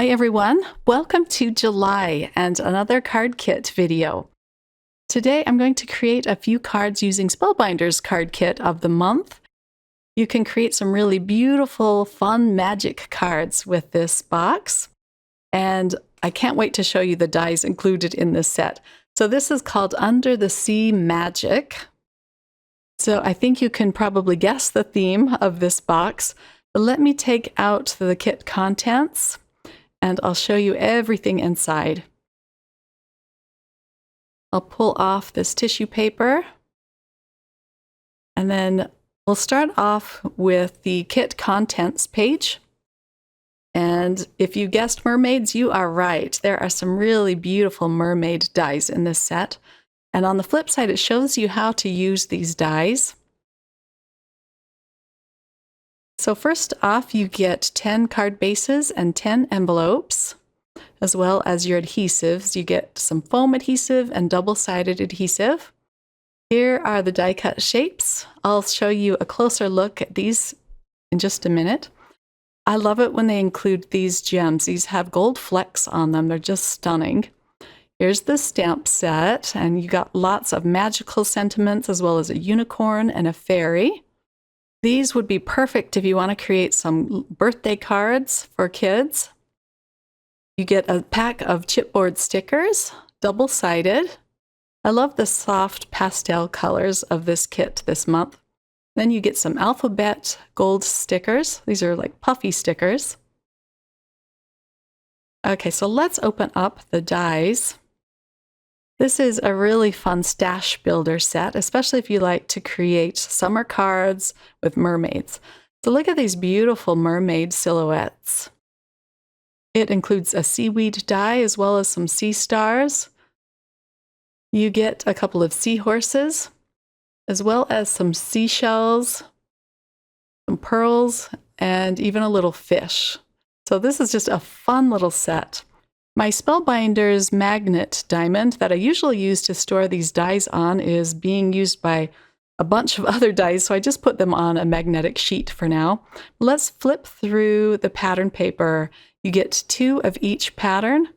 Hi everyone, welcome to July and another card kit video. Today I'm going to create a few cards using Spellbinders card kit of the month. You can create some really beautiful, fun magic cards with this box. And I can't wait to show you the dies included in this set. So this is called Under the Sea Magic. So I think you can probably guess the theme of this box. But let me take out the kit contents and I'll show you everything inside. I'll pull off this tissue paper and then we'll start off with the kit contents page. And if you guessed mermaids, you are right. There are some really beautiful mermaid dies in this set. And on the flip side, it shows you how to use these dies. So first off, you get 10 card bases and 10 envelopes, as well as your adhesives. You get some foam adhesive and double-sided adhesive. Here are the die cut shapes. I'll show you a closer look at these in just a minute. I love it when they include these gems. These have gold flecks on them. They're just stunning. Here's the stamp set, and you got lots of magical sentiments as well as a unicorn and a fairy. These would be perfect if you want to create some birthday cards for kids. You get a pack of chipboard stickers, double-sided. I love the soft pastel colors of this kit this month. Then you get some alphabet gold stickers. These are like puffy stickers. Okay, so let's open up the dies. This is a really fun stash builder set, especially if you like to create summer cards with mermaids. So look at these beautiful mermaid silhouettes. It includes a seaweed die as well as some sea stars. You get a couple of seahorses, as well as some seashells, some pearls, and even a little fish. So this is just a fun little set. My Spellbinders magnet diamond that I usually use to store these dies on is being used by a bunch of other dies, so I just put them on a magnetic sheet for now. Let's flip through the pattern paper. You get 2 of each pattern.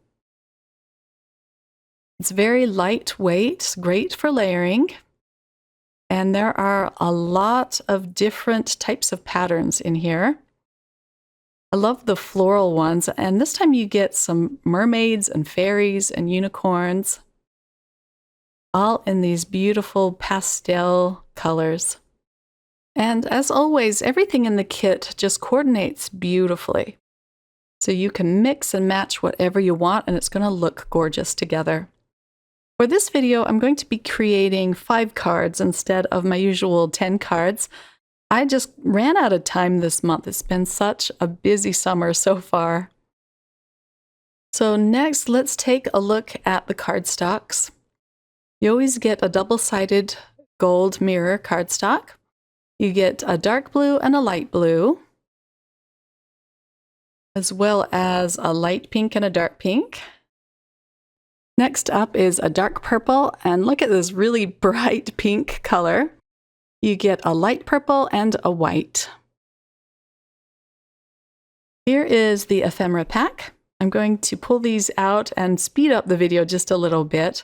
It's very lightweight, great for layering. And there are a lot of different types of patterns in here. I love the floral ones, and this time you get some mermaids and fairies and unicorns, all in these beautiful pastel colors. And as always, everything in the kit just coordinates beautifully. So you can mix and match whatever you want, and it's going to look gorgeous together. For this video, I'm going to be creating 5 cards instead of my usual 10 cards. I just ran out of time this month. It's been such a busy summer so far. So next, let's take a look at the cardstocks. You always get a double-sided gold mirror cardstock. You get a dark blue and a light blue, as well as a light pink and a dark pink. Next up is a dark purple, and look at this really bright pink color. You get a light purple and a white. Here is the ephemera pack. I'm going to pull these out and speed up the video just a little bit.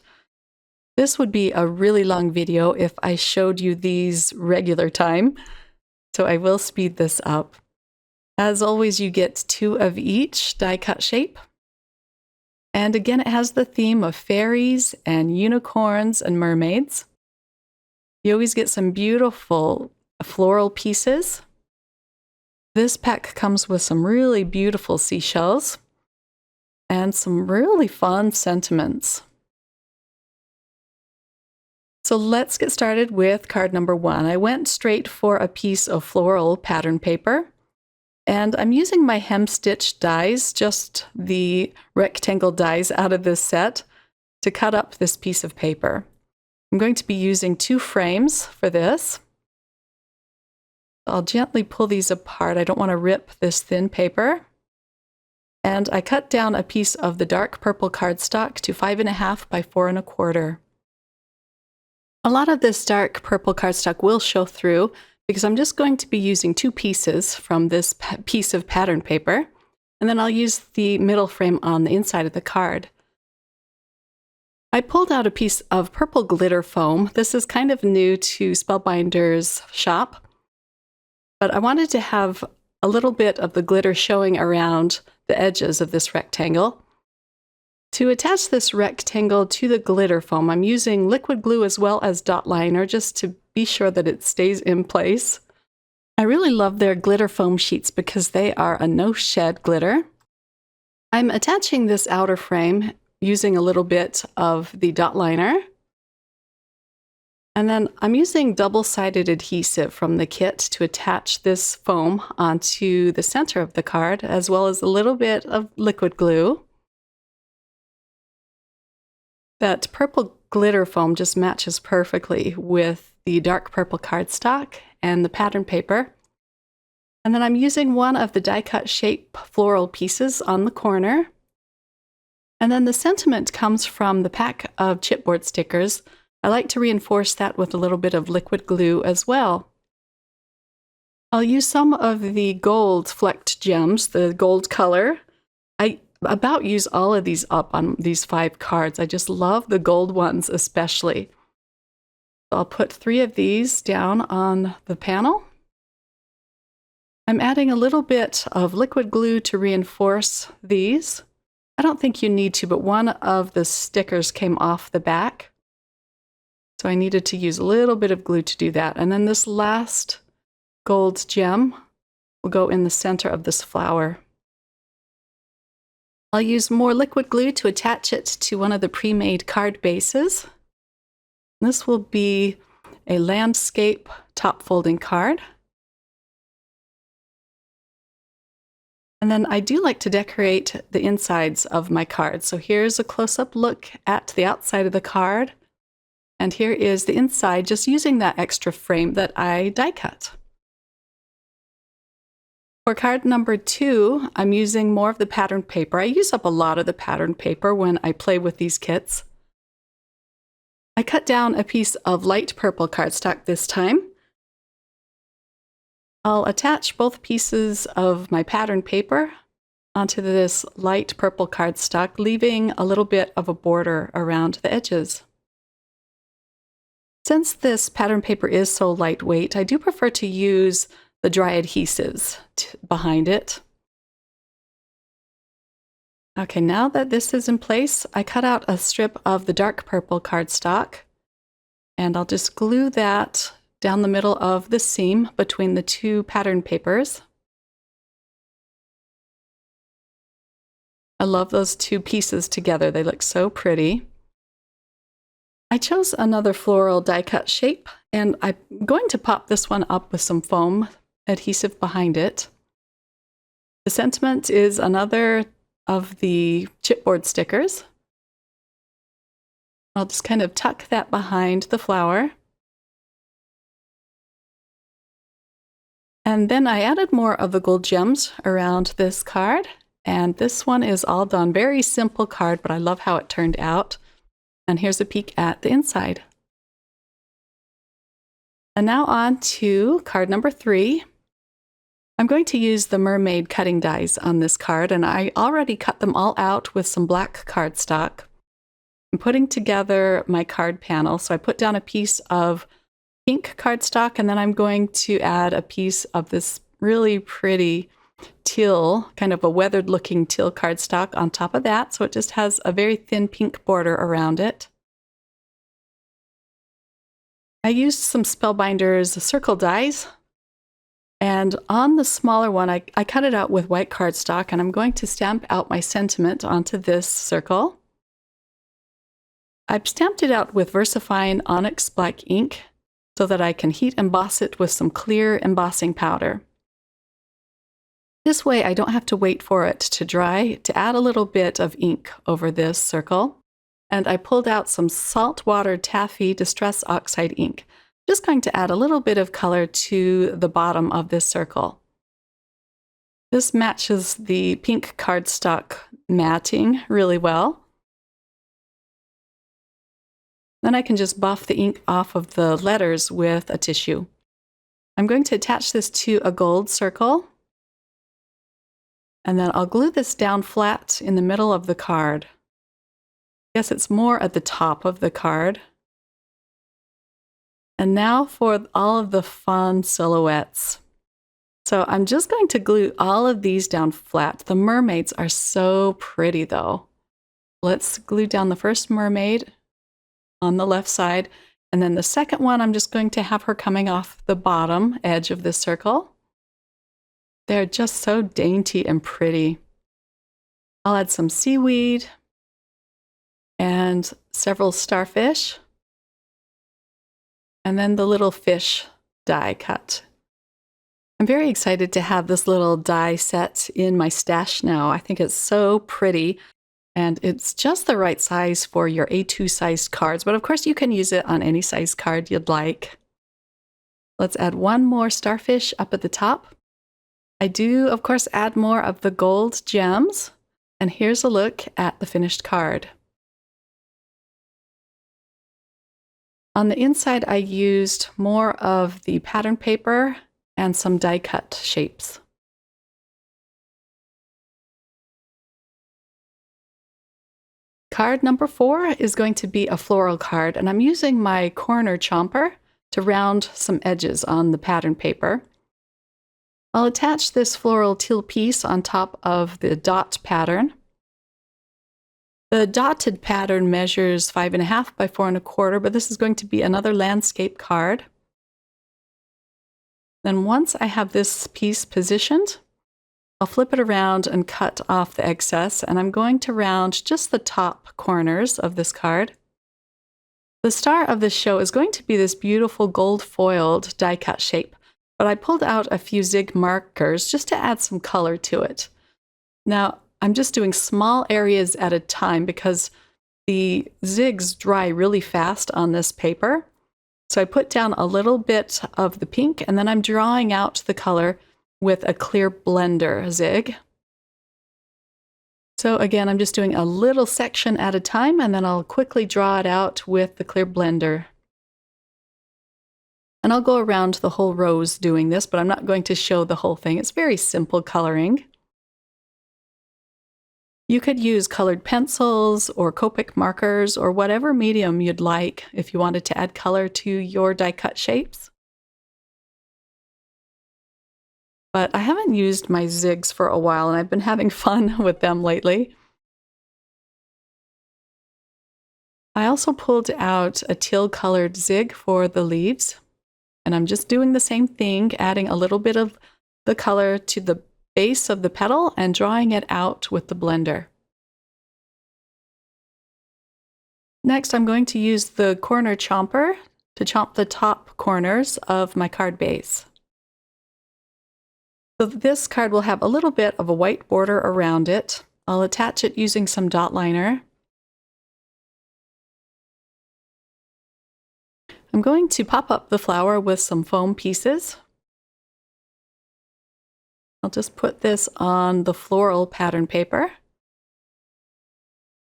This would be a really long video if I showed you these regular time, so I will speed this up. As always, you get 2 of each die cut shape. And again, it has the theme of fairies and unicorns and mermaids. You always get some beautiful floral pieces. This pack comes with some really beautiful seashells and some really fun sentiments. So let's get started with card number 1. I went straight for a piece of floral pattern paper, and I'm using my hem stitch dies, just the rectangle dies out of this set, to cut up this piece of paper. I'm going to be using 2 frames for this. I'll gently pull these apart. I don't want to rip this thin paper. And I cut down a piece of the dark purple cardstock to 5.5 by 4.25. A lot of this dark purple cardstock will show through because I'm just going to be using 2 pieces from this piece of pattern paper. And then I'll use the middle frame on the inside of the card. I pulled out a piece of purple glitter foam. This is kind of new to Spellbinders shop, but I wanted to have a little bit of the glitter showing around the edges of this rectangle. To attach this rectangle to the glitter foam, I'm using liquid glue as well as dot liner just to be sure that it stays in place. I really love their glitter foam sheets because they are a no-shed glitter. I'm attaching this outer frame using a little bit of the dot liner. And then I'm using double-sided adhesive from the kit to attach this foam onto the center of the card, as well as a little bit of liquid glue. That purple glitter foam just matches perfectly with the dark purple cardstock and the pattern paper. And then I'm using one of the die-cut shape floral pieces on the corner. And then the sentiment comes from the pack of chipboard stickers. I like to reinforce that with a little bit of liquid glue as well. I'll use some of the gold flecked gems, the gold color. I about use all of these up on these 5 cards. I just love the gold ones especially. I'll put 3 of these down on the panel. I'm adding a little bit of liquid glue to reinforce these. I don't think you need to, but one of the stickers came off the back. So I needed to use a little bit of glue to do that. And then this last gold gem will go in the center of this flower. I'll use more liquid glue to attach it to one of the pre-made card bases. This will be a landscape top folding card. And then I do like to decorate the insides of my cards. So here's a close-up look at the outside of the card. And here is the inside, just using that extra frame that I die cut. For card number 2, I'm using more of the pattern paper. I use up a lot of the pattern paper when I play with these kits. I cut down a piece of light purple cardstock this time. I'll attach both pieces of my pattern paper onto this light purple cardstock, leaving a little bit of a border around the edges. Since this pattern paper is so lightweight, I do prefer to use the dry adhesives behind it. Okay, now that this is in place, I cut out a strip of the dark purple cardstock, and I'll just glue that down the middle of the seam between the 2 pattern papers. I love those 2 pieces together. They look so pretty. I chose another floral die-cut shape, and I'm going to pop this one up with some foam adhesive behind it. The sentiment is another of the chipboard stickers. I'll just kind of tuck that behind the flower. And then I added more of the gold gems around this card, and this one is all done. Very simple card, but I love how it turned out. And here's a peek at the inside. And now on to card number 3. I'm going to use the mermaid cutting dies on this card, and I already cut them all out with some black cardstock. I'm putting together my card panel, so I put down a piece of pink cardstock, and then I'm going to add a piece of this really pretty teal, kind of a weathered looking teal cardstock on top of that, so it just has a very thin pink border around it. I used some Spellbinders circle dies, and on the smaller one I cut it out with white cardstock, and I'm going to stamp out my sentiment onto this circle. I've stamped it out with VersaFine Onyx black ink so that I can heat emboss it with some clear embossing powder. This way I don't have to wait for it to dry to add a little bit of ink over this circle. And I pulled out some saltwater taffy distress oxide ink. Just going to add a little bit of color to the bottom of this circle. This matches the pink cardstock matting really well. Then I can just buff the ink off of the letters with a tissue. I'm going to attach this to a gold circle. And then I'll glue this down flat in the middle of the card. I guess it's more at the top of the card. And now for all of the fun silhouettes. So I'm just going to glue all of these down flat. The mermaids are so pretty though. Let's glue down the first mermaid on the left side. And then the second one, I'm just going to have her coming off the bottom edge of this circle. They're just so dainty and pretty. I'll add some seaweed and several starfish. And then the little fish die cut. I'm very excited to have this little die set in my stash now. I think it's so pretty and it's just the right size for your A2 sized cards, but of course you can use it on any size card you'd like. Let's add one more starfish up at the top. I do, of course, add more of the gold gems, and here's a look at the finished card. On the inside, I used more of the pattern paper and some die cut shapes. Card number 4 is going to be a floral card, and I'm using my corner chomper to round some edges on the pattern paper. I'll attach this floral teal piece on top of the dot pattern. The dotted pattern measures 5.5 by 4.25, but this is going to be another landscape card. Then once I have this piece positioned, I'll flip it around and cut off the excess, and I'm going to round just the top corners of this card. The star of this show is going to be this beautiful gold foiled die cut shape, but I pulled out a few zig markers just to add some color to it. Now, I'm just doing small areas at a time because the zigs dry really fast on this paper. So I put down a little bit of the pink, and then I'm drawing out the color with a clear blender zig. So again, I'm just doing a little section at a time, and then I'll quickly draw it out with the clear blender. And I'll go around the whole rows doing this, but I'm not going to show the whole thing. It's very simple coloring. You could use colored pencils or Copic markers or whatever medium you'd like if you wanted to add color to your die cut shapes. But I haven't used my zigs for a while, and I've been having fun with them lately. I also pulled out a teal colored zig for the leaves, and I'm just doing the same thing, adding a little bit of the color to the base of the petal and drawing it out with the blender. Next, I'm going to use the corner chomper to chomp the top corners of my card base. So this card will have a little bit of a white border around it. I'll attach it using some dot liner. I'm going to pop up the flower with some foam pieces. I'll just put this on the floral pattern paper. I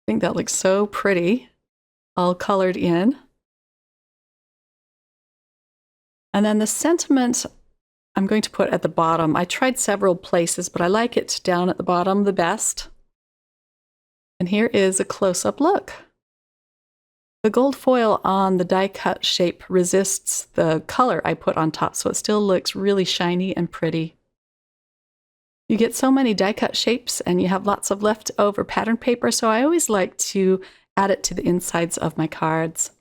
think that looks so pretty, all colored in. And then the sentiment I'm going to put at the bottom. I tried several places, but I like it down at the bottom the best. And here is a close-up look. The gold foil on the die cut shape resists the color I put on top, so it still looks really shiny and pretty. You get so many die cut shapes and you have lots of leftover pattern paper, so I always like to add it to the insides of my cards.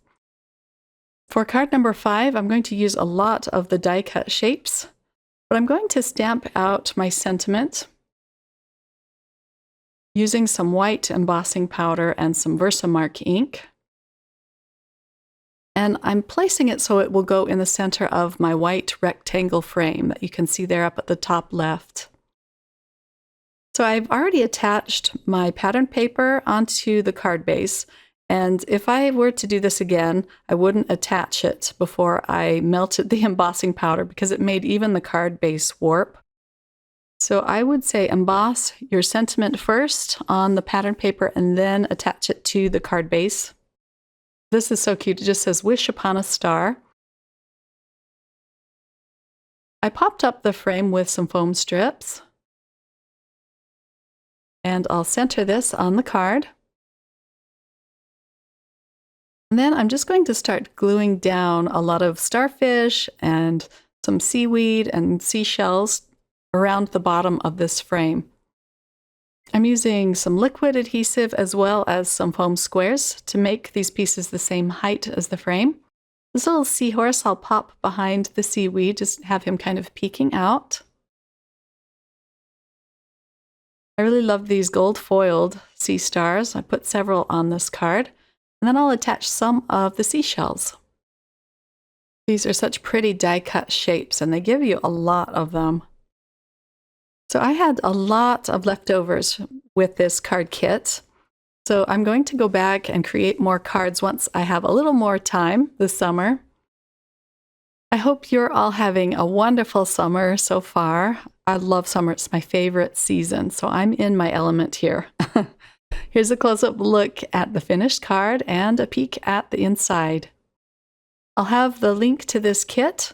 For card number 5, I'm going to use a lot of the die cut shapes, but I'm going to stamp out my sentiment using some white embossing powder and some Versamark ink. And I'm placing it so it will go in the center of my white rectangle frame that you can see there up at the top left. So I've already attached my pattern paper onto the card base, and if I were to do this again, I wouldn't attach it before I melted the embossing powder because it made even the card base warp. So I would say emboss your sentiment first on the pattern paper and then attach it to the card base. This is so cute. It just says, "Wish upon a star." I popped up the frame with some foam strips. And I'll center this on the card. And then I'm just going to start gluing down a lot of starfish and some seaweed and seashells around the bottom of this frame. I'm using some liquid adhesive as well as some foam squares to make these pieces the same height as the frame. This little seahorse I'll pop behind the seaweed, just have him kind of peeking out. I really love these gold foiled sea stars. I put several on this card, and then I'll attach some of the seashells. These are such pretty die-cut shapes, and they give you a lot of them. So I had a lot of leftovers with this card kit. So I'm going to go back and create more cards once I have a little more time this summer. I hope you're all having a wonderful summer so far. I love summer. It's my favorite season, so I'm in my element here. Here's a close-up look at the finished card and a peek at the inside. I'll have the link to this kit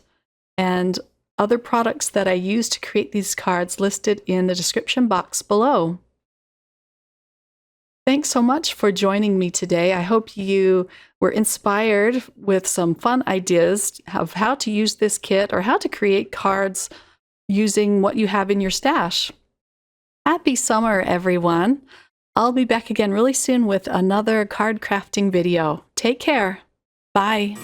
and other products that I use to create these cards listed in the description box below. Thanks so much for joining me today. I hope you were inspired with some fun ideas of how to use this kit or how to create cards using what you have in your stash. Happy summer, everyone. I'll be back again really soon with another card crafting video. Take care. Bye.